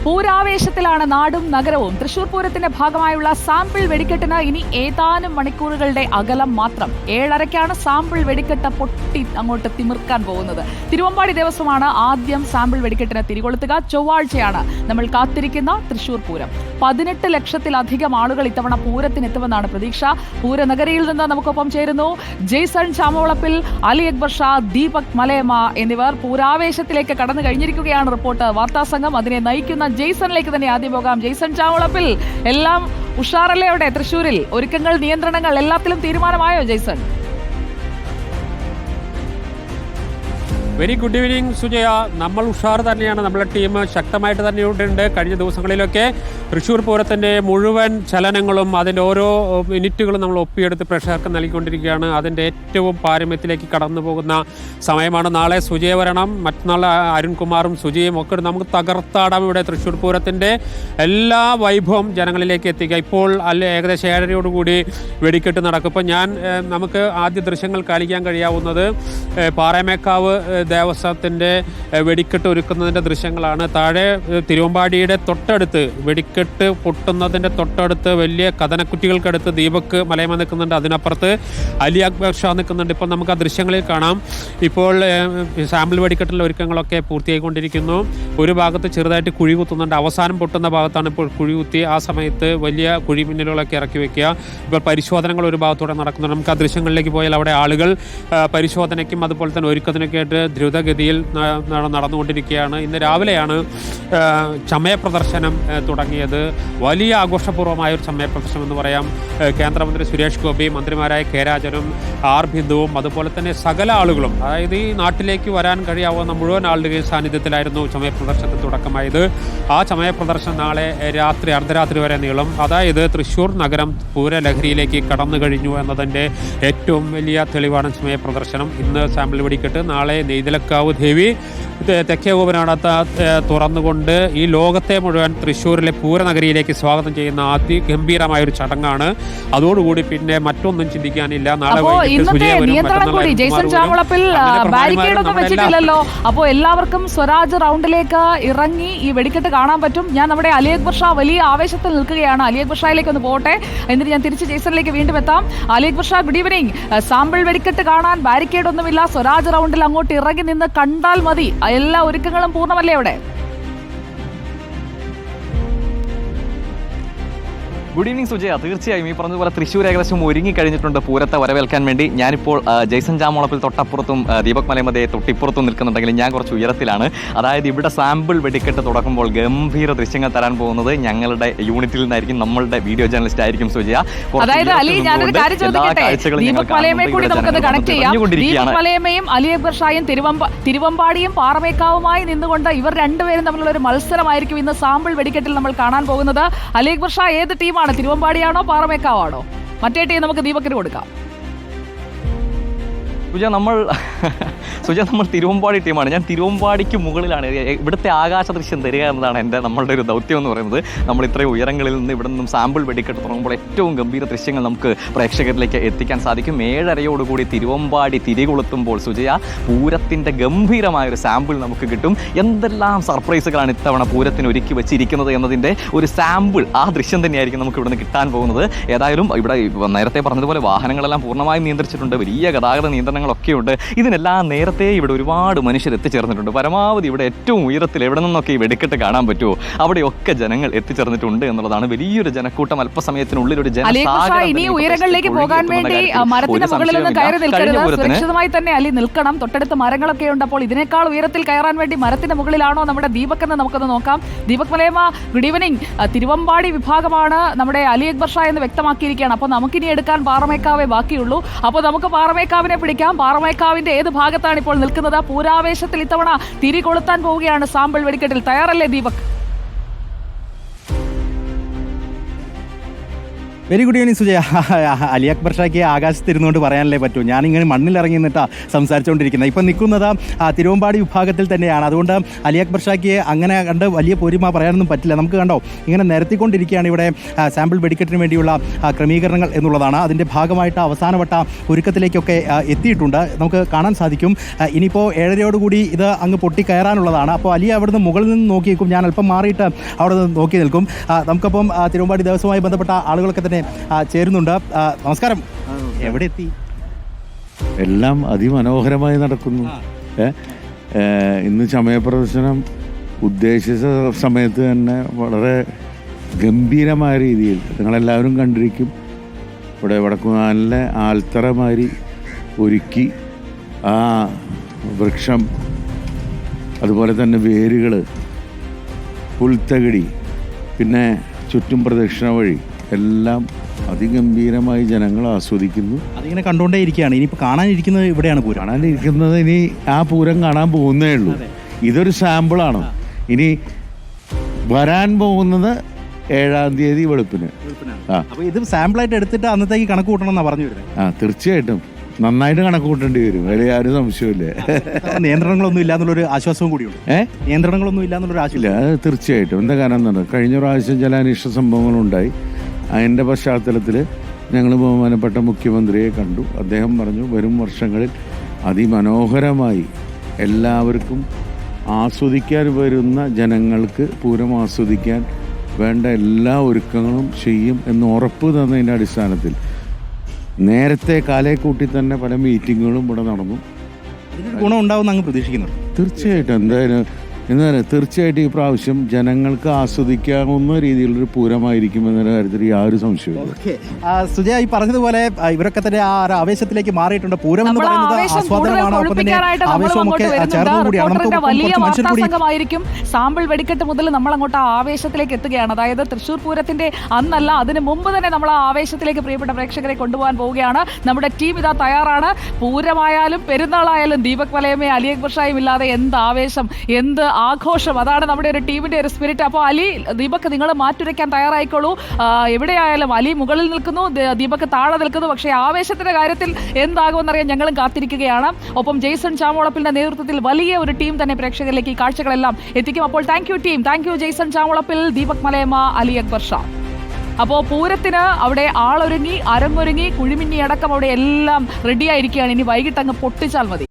പൂരാവേശത്തിലാണ് നാടും നഗരവും. തൃശൂർ പൂരത്തിന്റെ ഭാഗമായുള്ള സാമ്പിൾ വെടിക്കെട്ടിന് ഇനി ഏതാനും മണിക്കൂറുകളുടെ അകലം മാത്രം. 7:30ക്കാണ് സാമ്പിൾ വെടിക്കെട്ട് പൊട്ടി അങ്ങോട്ട് തിമിർക്കാൻ പോകുന്നത്. തിരുവമ്പാടി ദേവസ്വമാണ് ആദ്യം സാമ്പിൾ വെടിക്കെട്ടിന് തിരികൊളുത്തുക. ചൊവ്വാഴ്ചയാണ് നമ്മൾ കാത്തിരിക്കുന്ന തൃശൂർ പൂരം. 18 ലക്ഷത്തിലധികം ആളുകൾ ഇത്തവണ പൂരത്തിനെത്തുമെന്നാണ് പ്രതീക്ഷ. പൂരനഗരിയിൽ നിന്ന് നമുക്കൊപ്പം ചേരുന്നു ജെയ്സൺ ചാമവളപ്പിൽ, അലി അക്ബർ ഷാ, ദീപക് മലയമ്മ എന്നിവർ. പൂരാവേശത്തിലേക്ക് കടന്നു കഴിഞ്ഞിരിക്കുകയാണ് റിപ്പോർട്ട് വാർത്താ സംഘം. അതിനെ നയിക്കുന്ന ജെയ്സണിലേക്ക് തന്നെ ആദ്യം പോകാം. ജെയ്സൺ ചാമവളപ്പിൽ, എല്ലാം ഉഷാറല്ലേ അവിടെ തൃശ്ശൂരിൽ? ഒരുക്കങ്ങൾ, നിയന്ത്രണങ്ങൾ എല്ലാത്തിലും തീരുമാനമായോ Jason? Very good evening Sujaya. നമ്മൾ ഉഷാർ തന്നെയാണ്, നമ്മുടെ ടീം ശക്തമായിട്ട് തന്നെ ഉണ്ട്. കഴിഞ്ഞ ദിവസങ്ങളിലൊക്കെ തൃശ്ശൂർ പൂരത്തിൻ്റെ മുഴുവൻ ചലനങ്ങളും അതിൻ്റെ ഓരോ മിനിറ്റുകളും നമ്മൾ ഒപ്പിയെടുത്ത് പ്രേക്ഷകർക്ക് നൽകിക്കൊണ്ടിരിക്കുകയാണ്. അതിൻ്റെ ഏറ്റവും പാരമ്യത്തിലേക്ക് കടന്നു പോകുന്ന സമയമാണ്. നാളെ സുജയ വരണം, മറ്റന്നാൾ അരുൺകുമാറും സുജയും ഒക്കെ നമുക്ക് തകർത്താടാം. ഇവിടെ തൃശ്ശൂർ പൂരത്തിൻ്റെ എല്ലാ വൈഭവം ജനങ്ങളിലേക്ക് എത്തിക്കുക. ഇപ്പോൾ ഏകദേശം 7:30യോടുകൂടി വെടിക്കെട്ട് നടക്കും. ഇപ്പോൾ നമുക്ക് ആദ്യ ദൃശ്യങ്ങൾ കാണിക്കാൻ കഴിയാവുന്നത് പാറമേക്കാവ് ദേവസ്വത്തിൻ്റെ വെടിക്കെട്ട് ഒരുക്കുന്നതിൻ്റെ ദൃശ്യങ്ങളാണ്. താഴെ തിരുവമ്പാടിയുടെ തൊട്ടടുത്ത്, വെടിക്കെട്ട് പൊട്ടുന്നതിൻ്റെ തൊട്ടടുത്ത് വലിയ കഥനക്കുറ്റികൾക്കടുത്ത് ദീപക് മലയമ്മ നിൽക്കുന്നുണ്ട്. അതിനപ്പുറത്ത് അലി അക്ബർ ഷാ നിൽക്കുന്നുണ്ട്. ഇപ്പോൾ നമുക്ക് ആ ദൃശ്യങ്ങളിൽ കാണാം. ഇപ്പോൾ സാമ്പിൾ വെടിക്കെട്ടിലെ ഒരുക്കങ്ങളൊക്കെ പൂർത്തിയായിക്കൊണ്ടിരിക്കുന്നു. ഒരു ഭാഗത്ത് ചെറുതായിട്ട് കുഴി കുത്തുന്നുണ്ട്. അവസാനം പൊട്ടുന്ന ഭാഗത്താണ് ഇപ്പോൾ കുഴി കുത്തി. ആ സമയത്ത് വലിയ കുഴിമിന്നലുകളൊക്കെ ഇറക്കി വെക്കുക. ഇപ്പോൾ പരിശോധനകൾ ഒരു ഭാഗത്തൂടെ നടക്കുന്നുണ്ട്. നമുക്ക് ആ ദൃശ്യങ്ങളിലേക്ക് പോയാൽ അവിടെ ആളുകൾ പരിശോധനയ്ക്കും അതുപോലെ തന്നെ ഒരുക്കത്തിനൊക്കെ ആയിട്ട് ദ്രുതഗതിയിൽ നടന്നുകൊണ്ടിരിക്കുകയാണ്. ഇന്ന് രാവിലെയാണ് ചമയ പ്രദർശനം തുടങ്ങിയത്. വലിയ ആഘോഷപൂർവമായ ഒരു ചമയ പ്രദർശനം എന്ന് പറയാം. കേന്ദ്രമന്ത്രി സുരേഷ് ഗോപി, മന്ത്രിമാരായ കെ രാജനും ആർ ബിന്ദുവും അതുപോലെ തന്നെ സകല ആളുകളും, അതായത് ഈ നാട്ടിലേക്ക് വരാൻ കഴിയാവുന്ന മുഴുവൻ ആളുകളുടെയും സാന്നിധ്യത്തിലായിരുന്നു ചമയ പ്രദർശനത്തിന് തുടക്കമായത്. ആ ചമയ പ്രദർശനം നാളെ അർദ്ധരാത്രി വരെ നീളും. അതായത് തൃശ്ശൂർ നഗരം പൂരലഹരിയിലേക്ക് കടന്നു കഴിഞ്ഞു എന്നതിൻ്റെ ഏറ്റവും വലിയ തെളിവാണ് ചമയ പ്രദർശനം. ഇന്ന് സാമ്പിൾ വെടിക്കെട്ട്, നാളെ നെയ്തലക്കാവ് ദേവി തെക്കേ ഗോപുരനട തുറന്നുകൊണ്ട് ഈ ലോകത്തെ മുഴുവൻ തൃശ്ശൂരിലെ പൂരനഗരിയിലേക്ക് സ്വാഗതം ചെയ്യുന്ന അതിഗംഭീരമായ ഒരു ചടങ്ങാണ്. അതോടുകൂടി പിന്നെ മറ്റൊന്നും ചിന്തിക്കാനില്ല. നാളെ വെച്ചിട്ടില്ലല്ലോ. അപ്പോൾ എല്ലാവർക്കും സ്വരാജ് റൗണ്ടിലേക്ക് ഇറങ്ങി ഈ വെടിക്കെട്ട് കാണാൻ പറ്റും. ഞാൻ നമ്മുടെ അലി അക്ബർ ഷാ വലിയ ആവേശത്തിൽ നിൽക്കുകയാണ്. അലി അക്ബർ ഷായിലേക്ക് ഒന്ന് പോട്ടെ, എന്നിട്ട് ഞാൻ തിരിച്ച് ജെയ്സണിലേക്ക് വീണ്ടും എത്താം. Ali Akbar Shah, good evening. Sample വെടിക്കെട്ട് കാണാൻ ബാരിക്കേഡ് ഒന്നുമില്ല. സ്വരാജ് റൗണ്ടിൽ അങ്ങോട്ട് ഇറങ്ങി നിന്ന് കണ്ടാൽ മതി. എല്ലാ ഒരുക്കങ്ങളും പൂർണ്ണമല്ലേ അവിടെ? Good evening Sujaya. തീർച്ചയായും ഈ പറഞ്ഞതുപോലെ തൃശ്ശൂർ ഏകദേശം ഒരുങ്ങിക്കഴിഞ്ഞിട്ടുണ്ട് പൂരത്തെ വരവേൽക്കാൻ വേണ്ടി. ഞാനിപ്പോൾ ജെയ്സൺ ചാമവളപ്പിൽ തൊട്ടപ്പുറത്തും ദീപക് മലയമ്മയെ തൊട്ടിപ്പുറത്തും നിൽക്കുന്നുണ്ടെങ്കിലും ഞാൻ കുറച്ച് ഉയരത്തിലാണ്. അതായത് ഇവിടെ സാമ്പിൾ വെടിക്കെട്ട് തുടങ്ങുമ്പോൾ ഗംഭീര ദൃശ്യങ്ങൾ തരാൻ പോകുന്നത് ഞങ്ങളുടെ യൂണിറ്റിൽ നിന്നായിരിക്കും. നമ്മളുടെ വീഡിയോ ജേർണലിസ്റ്റ് ആയിരിക്കും സുജയ. മലയമ്മയും അലി അക്ബർ ഷായും തിരുവമ്പാടിയും പാറമേക്കാവുമായി നിന്നുകൊണ്ട് ഇവർ രണ്ടുപേരും തമ്മിലുള്ള ഒരു മത്സരമായിരിക്കും ഇന്ന് സാമ്പിൾ വെടിക്കെട്ടിൽ നമ്മൾ കാണാൻ പോകുന്നത്. അലി അക്ബർ ഷാ ഏത് ടീമാണ്? തിരുവമ്പാടിയാണോ പാറമേക്കാവാണോ? മറ്റേ ടീം നമുക്ക് ദീപകിന് കൊടുക്കാം. സുജ, നമ്മൾ തിരുവമ്പാടി ടീമാണ്. ഞാൻ തിരുവമ്പാടിക്ക് മുകളിലാണ്. ഇവിടുത്തെ ആകാശ ദൃശ്യം തരിക എന്നതാണ് നമ്മളുടെ ഒരു ദൗത്യം എന്ന് പറയുന്നത്. നമ്മൾ ഇത്രയും ഉയരങ്ങളിൽ നിന്ന് ഇവിടെ നിന്നും സാമ്പിൾ വെടിക്കെട്ട് തുടങ്ങുമ്പോൾ ഏറ്റവും ഗംഭീര ദൃശ്യങ്ങൾ നമുക്ക് പ്രേക്ഷകരിലേക്ക് എത്തിക്കാൻ സാധിക്കും. 7:30യോടുകൂടി തിരുവമ്പാടി തിരികൊളുത്തുമ്പോൾ സുജയ, പൂരത്തിൻ്റെ ഗംഭീരമായൊരു സാമ്പിൾ നമുക്ക് കിട്ടും. എന്തെല്ലാം സർപ്രൈസുകളാണ് ഇത്തവണ പൂരത്തിന് ഒരുക്കി വെച്ചിരിക്കുന്നത് എന്നതിൻ്റെ ഒരു സാമ്പിൾ, ആ ദൃശ്യം തന്നെയായിരിക്കും നമുക്ക് ഇവിടുന്ന് കിട്ടാൻ പോകുന്നത്. ഏതായാലും ഇവിടെ നേരത്തെ പറഞ്ഞതുപോലെ വാഹനങ്ങളെല്ലാം പൂർണ്ണമായും നിയന്ത്രിച്ചിട്ടുണ്ട്. വലിയ ഗതാഗത നിയന്ത്രണങ്ങളൊക്കെ ഉണ്ട്. ഇതിനെല്ലാം നേരത്തെ ഇവിടെ ഒരുപാട് മനുഷ്യർ എത്തിച്ചേർന്നിട്ടുണ്ട്. പരമാവധി ഇവിടെ ഏറ്റവും ഉയരത്തിൽ എവിടെ നിന്നൊക്കെ ഈ വെടിക്കെട്ട് കാണാൻ പറ്റുമോ അവിടെയൊക്കെ ജനങ്ങൾ എത്തിച്ചേർന്നിട്ടുണ്ട് എന്നുള്ളതാണ്. വലിയൊരു ജനക്കൂട്ടം അല്പസമയത്തിനുള്ളിൽ ഒരു ഉയരങ്ങളിലേക്ക് പോകാൻ വേണ്ടി മരത്തിന്റെ മുകളിൽ നിന്ന് കയറി നിൽക്കരുത്. സുരക്ഷിതമായി തന്നെ അലി നിൽക്കണം. തൊട്ടടുത്ത് മരങ്ങളൊക്കെ ഉണ്ട്. അപ്പോൾ ഇതിനേക്കാൾ ഉയരത്തിൽ കയറാൻ വേണ്ടി മരത്തിന്റെ മുകളിലാണോ നമ്മുടെ ദീപക് എന്ന് നമുക്കൊന്ന് നോക്കാം. Deepak Malayamma, good evening. തിരുവമ്പാടി വിഭാഗമാണ് നമ്മുടെ അലി അക്ബർ ഷാ എന്ന് വ്യക്തമാക്കിയിരിക്കുകയാണ്. അപ്പോൾ നമുക്കിനി എടുക്കാൻ പാറമേക്കാവേ ബാക്കിയുള്ളൂ. അപ്പോൾ നമുക്ക് പാറമേക്കാവിനെ പിടിക്കാം. പാറമേക്കാവിന്റെ ഏത് ഭാഗത്താണ് ഇപ്പോൾ നിൽക്കുന്നത്? പൂരാവേശത്തിൽ ഇത്തവണ തിരികൊളുത്താൻ പോവുകയാണ് സാമ്പിൾ വെടിക്കെട്ടിൽ. തയ്യാറല്ലേ Deepak? Very good evening Sujaya. Ali Akbar ഷായ്ക്ക് ആകാശത്തിരുന്നുകൊണ്ട് പറയാനല്ലേ പറ്റൂ. ഞാനിങ്ങനെ മണ്ണിലിറങ്ങി നിന്നിട്ടാണ് സംസാരിച്ചുകൊണ്ടിരിക്കുന്നത്. ഇപ്പം നിൽക്കുന്നത് തിരുവമ്പാടി വിഭാഗത്തിൽ തന്നെയാണ്. അതുകൊണ്ട് അലി അക്ബർ ഷായ്ക്ക് അങ്ങനെ കണ്ട് വലിയ പൊരിമ പറയാനൊന്നും പറ്റില്ല. നമുക്ക് കണ്ടോ ഇങ്ങനെ നിരത്തിക്കൊണ്ടിരിക്കുകയാണ് ഇവിടെ സാമ്പിൾ വെടിക്കെട്ടിന് വേണ്ടിയുള്ള ക്രമീകരണങ്ങൾ എന്നുള്ളതാണ്. അതിൻ്റെ ഭാഗമായിട്ട് അവസാനവട്ട ഒരുക്കത്തിലേക്കൊക്കെ എത്തിയിട്ടുണ്ട്. നമുക്ക് കാണാൻ സാധിക്കും. ഇനിയിപ്പോൾ 7:30യോടുകൂടി ഇത് അങ്ങ് പൊട്ടിക്കയറാനുള്ളതാണ്. അപ്പോൾ അലി അവിടുന്ന് മുകളിൽ നിന്ന് നോക്കിയേക്കും. ഞാൻ അല്പം മാറിയിട്ട് അവിടെ നിന്ന് നോക്കി നിൽക്കും. നമുക്കപ്പം തിരുവമ്പാടി ദേവസ്വവുമായി ബന്ധപ്പെട്ട ആളുകളൊക്കെ തന്നെ ചേരുന്നുണ്ട്. നമസ്കാരം. എവിടെ എത്തി? എല്ലാം അതിമനോഹരമായി നടക്കുന്നു. ഇന്ന് ചമയപ്രദർശനം ഉദ്ദേശിച്ച സമയത്ത് തന്നെ വളരെ ഗംഭീരമായ രീതിയിൽ നിങ്ങളെല്ലാവരും കണ്ടിരിക്കും. ഇവിടെ വടക്കുനാലിലെ ആൽത്തറമാരി ഒരുക്കി ആ വൃക്ഷം, അതുപോലെ തന്നെ വേരുകൾ, പുൽത്തകിടി, പിന്നെ ചുറ്റും പ്രദക്ഷിണ വഴി എല്ലാം അതിഗംഭീരമായി ജനങ്ങൾ ആസ്വദിക്കുന്നു. അതിങ്ങനെ കണ്ടുകൊണ്ടേ ഇരിക്കുകയാണ്. ഇനിയിപ്പോൾ കാണാനിരിക്കുന്നത് ഇവിടെയാണ് പൂരം. കാണാനിരിക്കുന്നത് ഇനി ആ പൂരം കാണാൻ പോകുന്നേ ഉള്ളൂ. ഇതൊരു സാമ്പിളാണ്. ഇനി വരാൻ പോകുന്നത് 7-ാം തീയതി വെളുപ്പിന്. അപ്പോൾ ഇത് സാമ്പിളായിട്ട് എടുത്തിട്ട് അന്നത്തേക്ക് കണക്ക് കൂട്ടണം എന്നാണ് പറഞ്ഞു വരുന്നത്. തീർച്ചയായിട്ടും നന്നായിട്ട് കണക്ക് കൂട്ടേണ്ടി വരും. അതിൽ ആരും സംശയമില്ല. നിയന്ത്രണങ്ങളൊന്നും ഇല്ല എന്നുള്ളൊരു ആശ്വാസവും കൂടിയുണ്ട്. നിയന്ത്രണങ്ങളൊന്നും ഇല്ല എന്നുള്ളൊരു ആശ്വാസം. ഇല്ല, അത് തീർച്ചയായിട്ടും. എന്താ കാരണം എന്താണ്, കഴിഞ്ഞ പ്രാവശ്യം ചില അനിഷ്ട സംഭവങ്ങളുണ്ടായി. അതിൻ്റെ പശ്ചാത്തലത്തിൽ ഞങ്ങൾ ബഹുമാനപ്പെട്ട മുഖ്യമന്ത്രിയെ കണ്ടു. അദ്ദേഹം പറഞ്ഞു വരും വർഷങ്ങളിൽ അതിമനോഹരമായി എല്ലാവർക്കും ആസ്വദിക്കാൻ വരുന്ന ജനങ്ങൾക്ക് പൂരം ആസ്വദിക്കാൻ വേണ്ട എല്ലാ ഒരുക്കങ്ങളും ചെയ്യും എന്ന് ഉറപ്പ് തന്നതിൻ്റെ അടിസ്ഥാനത്തിൽ നേരത്തെ കാലേ കൂട്ടി തന്നെ പല മീറ്റിങ്ങുകളും ഇവിടെ നടന്നു. ഗുണം ഉണ്ടാവും അങ്ങ് പ്രതീക്ഷിക്കുന്നു. തീർച്ചയായിട്ടും. എന്തായാലും തീർച്ചയായിട്ടും ഈ പ്രാവശ്യം ജനങ്ങൾക്ക് ആസ്വദിക്കാവുന്ന രീതിയിലുള്ളൊരു പൂരമായിരിക്കും എന്ന കാര്യത്തിൽ യാതൊരു സംശയവും. സുജയ ഈ പറഞ്ഞതുപോലെ ഇവരൊക്കെ തന്നെ ആ ഒരു ആവേശത്തിലേക്ക് മാറിയിട്ടുണ്ട്. പൂരം എന്ന് പറയുന്നത് ആസ്വാദനമാണ്. ഒപ്പം തന്നെ ആവേശമൊക്കെ ചേർന്നും കൂടിയാണ്. വലിയ വാർത്താസംഘമായിരിക്കും. സാമ്പിൾ വെടിക്കെട്ട് മുതൽ നമ്മൾ അങ്ങോട്ട് ആ ആവേശത്തിലേക്ക് എത്തുകയാണ്. അതായത് തൃശ്ശൂർ പൂരത്തിന്റെ അന്നല്ല, അതിന് മുമ്പ് തന്നെ നമ്മൾ ആ ആവേശത്തിലേക്ക് പ്രിയപ്പെട്ട പ്രേക്ഷകരെ കൊണ്ടുപോകാൻ പോവുകയാണ്. നമ്മുടെ ടീം ഇതാ തയ്യാറാണ്. പൂരമായാലും പെരുന്നാളായാലും ദീപക് വലയമേ അലി അക്ബർ ഷായും ഇല്ലാതെ എന്ത് ആവേശം, എന്ത് ആഘോഷം. അതാണ് നമ്മുടെ ഒരു ടീമിന്റെ ഒരു സ്പിരിറ്റ്. അപ്പോൾ അലി, ദീപക് നിങ്ങൾ മാറ്റുരയ്ക്കാൻ തയ്യാറായിക്കോളൂ. എവിടെയായാലും അലി മുകളിൽ നിൽക്കുന്നു, ദീപക് താഴെ നിൽക്കുന്നു. പക്ഷേ ആവേശത്തിന്റെ കാര്യത്തിൽ എന്താകുമെന്നറിയാൻ ഞങ്ങളും കാത്തിരിക്കുകയാണ്. ഒപ്പം ജെയ്സൺ ചാമോളപ്പിലിന്റെ നേതൃത്വത്തിൽ വലിയ ഒരു ടീം തന്നെ പ്രേക്ഷകരിലേക്ക് ഈ കാഴ്ചകളെല്ലാം എത്തിക്കും. അപ്പോൾ thank you team, thank you Jason Chamolappil, Deepak Malayamma, Ali Akbar Shah. അപ്പോൾ പൂരത്തിന് അവിടെ ആളൊരുങ്ങി, അരങ്ങൊരുങ്ങി, കുഴിമിന്നി അടക്കം അവിടെ എല്ലാം റെഡിയായിരിക്കുകയാണ്. ഇനി വൈകിട്ട് അങ്ങ് പൊട്ടിച്ചാൽ മതി.